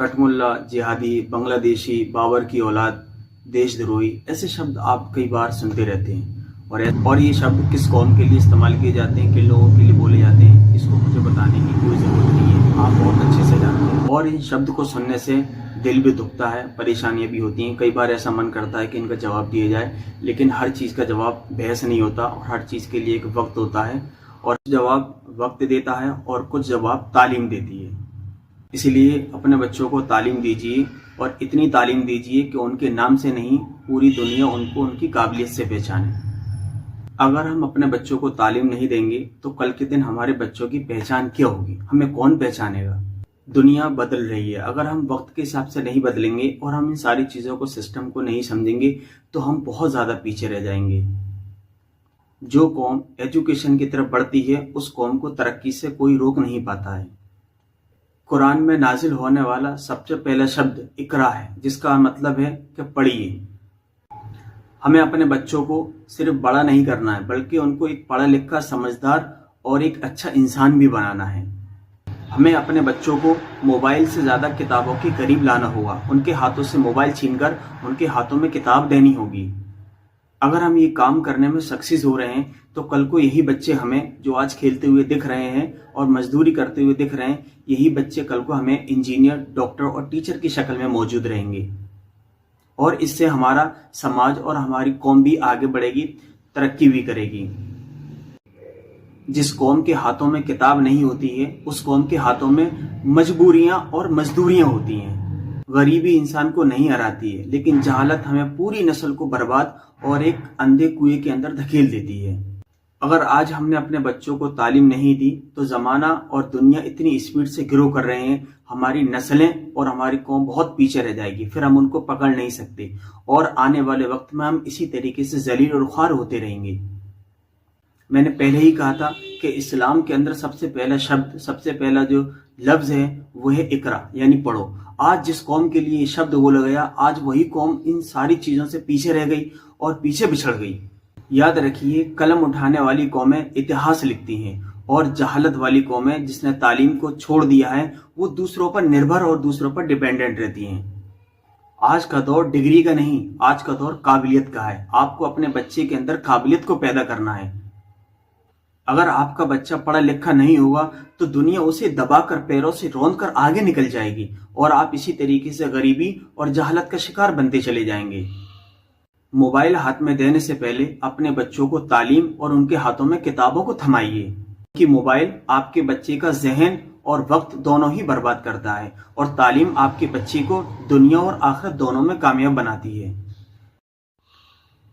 कठमुल्ला, जिहादी, बांग्लादेशी, बाबर की औलाद, देशद्रोही, ऐसे शब्द आप कई बार सुनते रहते हैं। और ये शब्द किस कौम के लिए इस्तेमाल किए जाते हैं, किन लोगों के लिए बोले जाते हैं, इसको मुझे बताने की कोई ज़रूरत नहीं है, आप बहुत अच्छे से जानते हैं। और इन शब्द को सुनने से दिल भी दुखता है, परेशानियां भी होती हैं। कई बार ऐसा मन करता है कि इनका जवाब दिया जाए, लेकिन हर चीज़ का जवाब बहस नहीं होता और हर चीज़ के लिए एक वक्त होता है, और जवाब वक्त देता है और कुछ जवाब तालीम देती है। इसीलिए अपने बच्चों को तालीम दीजिए, और इतनी तालीम दीजिए कि उनके नाम से नहीं, पूरी दुनिया उनको उनकी काबिलियत से पहचाने। अगर हम अपने बच्चों को तालीम नहीं देंगे तो कल के दिन हमारे बच्चों की पहचान क्या होगी, हमें कौन पहचानेगा। दुनिया बदल रही है, अगर हम वक्त के हिसाब से नहीं बदलेंगे और हम इन सारी चीज़ों को, सिस्टम को नहीं समझेंगे तो हम बहुत ज़्यादा पीछे रह जाएंगे। जो कौम एजुकेशन की तरफ बढ़ती है उस कौम को तरक्की से कोई रोक नहीं पाता है। कुरान में नाजिल होने वाला सबसे पहला शब्द इकरा है, जिसका मतलब है कि पढ़िए। हमें अपने बच्चों को सिर्फ बड़ा नहीं करना है, बल्कि उनको एक पढ़ा लिखा, समझदार और एक अच्छा इंसान भी बनाना है। हमें अपने बच्चों को मोबाइल से ज़्यादा किताबों के करीब लाना होगा, उनके हाथों से मोबाइल छीनकर उनके हाथों में किताब देनी होगी। अगर हम ये काम करने में सक्सेस हो रहे हैं तो कल को यही बच्चे हमें, जो आज खेलते हुए दिख रहे हैं और मजदूरी करते हुए दिख रहे हैं, यही बच्चे कल को हमें इंजीनियर, डॉक्टर और टीचर की शक्ल में मौजूद रहेंगे। और इससे हमारा समाज और हमारी कौम भी आगे बढ़ेगी, तरक्की भी करेगी। जिस कौम के हाथों में किताब नहीं होती है, उस कौम के हाथों में मजबूरियां और मजदूरियां होती हैं। गरीबी इंसान को नहीं हराती है, लेकिन जहालत हमें पूरी नस्ल को बर्बाद और एक अंधे कुएं के अंदर धकेल देती है। अगर आज हमने अपने बच्चों को तालीम नहीं दी तो जमाना और दुनिया इतनी स्पीड से ग्रो कर रहे हैं, हमारी नस्लें और हमारी कौम बहुत पीछे रह जाएगी, फिर हम उनको पकड़ नहीं सकते, और आने वाले वक्त में हम इसी तरीके से जलील और ख्वार होते रहेंगे। मैंने पहले ही कहा था कि इस्लाम के अंदर सबसे पहला शब्द, सबसे पहला जो लफ्ज है वो है इकरा, यानी पढ़ो। आज जिस कौम के लिए ये शब्द बोला गया, आज वही कौम इन सारी चीजों से पीछे रह गई और पीछे बिछड़ गई। याद रखिए, कलम उठाने वाली कौमें इतिहास लिखती हैं, और जहालत वाली कौमें, जिसने तालीम को छोड़ दिया है, वो दूसरों पर निर्भर और दूसरों पर डिपेंडेंट रहती हैं। आज का दौर डिग्री का नहीं, आज का दौर काबिलियत का है। आपको अपने बच्चे के अंदर काबिलियत को पैदा करना है। अगर आपका बच्चा पढ़ा लिखा नहीं होगा तो दुनिया उसे दबाकर, पैरों से रौंदकर आगे निकल जाएगी, और आप इसी तरीके से गरीबी और जहालत का शिकार बनते चले जाएंगे। मोबाइल हाथ में देने से पहले अपने बच्चों को तालीम और उनके हाथों में किताबों को थमाइए, कि मोबाइल आपके बच्चे का जहन और वक्त दोनों ही बर्बाद करता है, और तालीम आपके बच्चे को दुनिया और आखिरत दोनों में कामयाब बनाती है।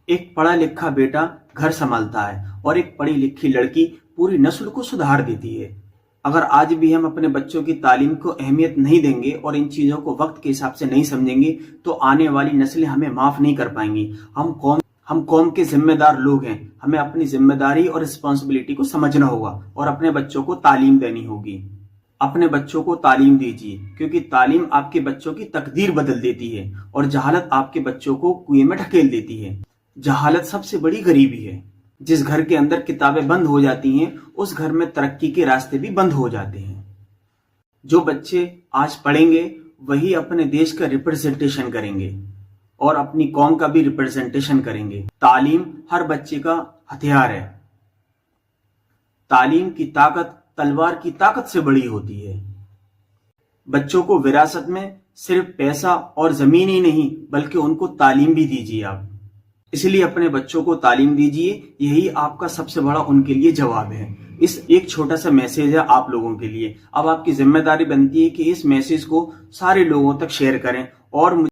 एक पढ़ा लिखा बेटा घर संभालता है और एक पढ़ी लिखी लड़की पूरी नस्ल को सुधार देती है। अगर आज भी हम अपने बच्चों की तालीम को अहमियत नहीं देंगे और इन चीजों को वक्त के हिसाब से नहीं समझेंगे तो आने वाली नस्लें हमें माफ नहीं कर पाएंगी। हम कौम के जिम्मेदार लोग हैं, हमें अपनी जिम्मेदारी और रिस्पॉन्सिबिलिटी को समझना होगा और अपने बच्चों को तालीम देनी होगी। अपने बच्चों को तालीम दीजिए, क्योंकि तालीम आपके बच्चों की तकदीर बदल देती है और जहालत आपके बच्चों को कुएं में ढकेल देती है। जहालत सबसे बड़ी गरीबी है। जिस घर के अंदर किताबें बंद हो जाती हैं, उस घर में तरक्की के रास्ते भी बंद हो जाते हैं। जो बच्चे आज पढ़ेंगे वही अपने देश का रिप्रेजेंटेशन करेंगे और अपनी कौम का भी रिप्रेजेंटेशन करेंगे। तालीम हर बच्चे का हथियार है। तालीम की ताकत तलवार की ताकत से बड़ी होती है। बच्चों को विरासत में सिर्फ पैसा और जमीन ही नहीं, बल्कि उनको तालीम भी दीजिए आप। इसलिए अपने बच्चों को तालीम दीजिए, यही आपका सबसे बड़ा उनके लिए जवाब है। इस एक छोटा सा मैसेज है आप लोगों के लिए। अब आपकी जिम्मेदारी बनती है कि इस मैसेज को सारे लोगों तक शेयर करें और